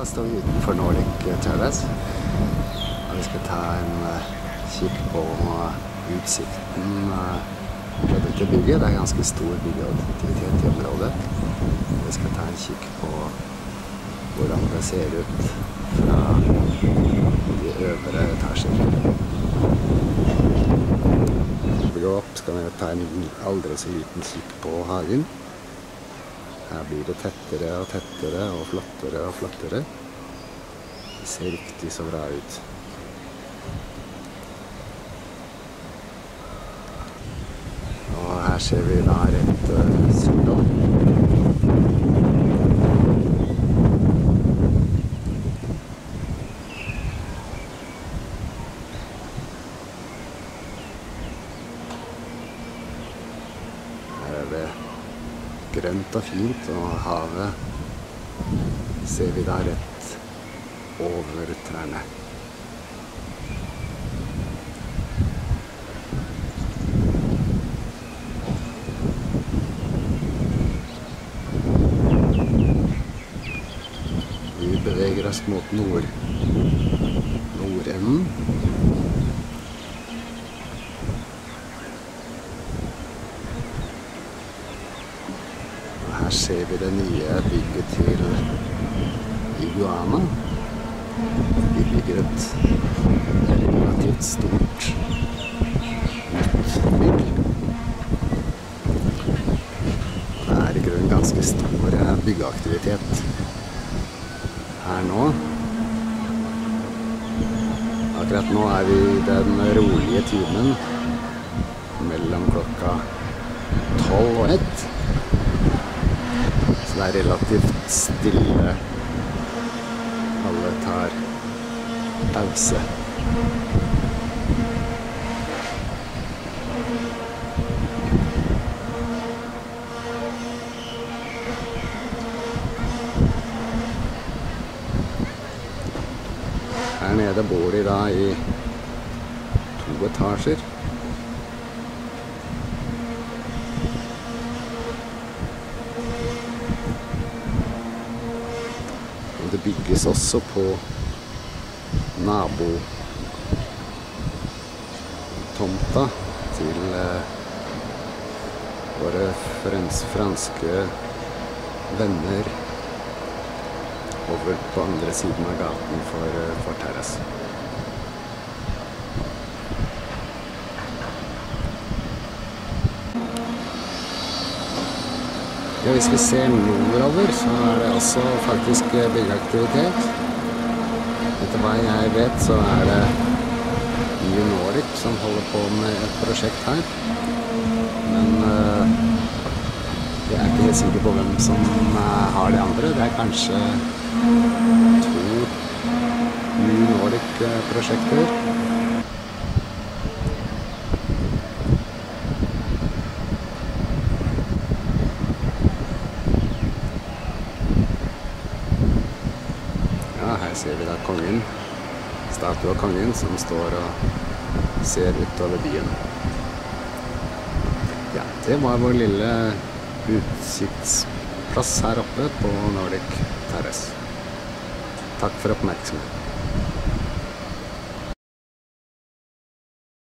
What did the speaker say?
Da står vi utenfor Nordic Terrace, og vi skal ta en kikk på utsikten fra dette bygget. Det er ganske stor byggeaktivitet i området. Vi skal ta en kikk på hvordan det ser ut fra de øvre etasjer. Når vi går opp skal vi ta en aldri så liten kikk på hagen. Her blir det tettere og tettere og flottere og flottere. Det ser riktig så bra ut. Og her ser vi da rett sol. Her er det grønt og fint, og havet ser vi da rett over trærne. Vi beveger oss mot nordenden. Her ser vi det nye bygget til Iguana. Vi bygger et relativt stort nytt bygg. Det er i grunnen ganske stor byggeaktivitet her nå. Akkurat nå er vi i den rolige timen mellom klokka 12 og 1. Så det er relativt stille. Alle tar pause. Her nede bor de da i 2 etasjer. Det bygges også på nabotomta til våre franske venner over på andre siden av gaten for terrasse. Ja, hvis vi ser nordover, så er det også faktisk byggeaktivitet. Etter hva jeg vet, så er det New Nordic som holder på med et prosjekt her. Men jeg er ikke helt sikker på hvem som har de andre. Det er kanskje 2 New Nordic-prosjekter. Her ser vi da kongen, statue av kongen, som står og ser utover byen. Ja, det var vår lille utsiktsplass her oppe på Nordic Terrace. Takk for oppmerksomheten.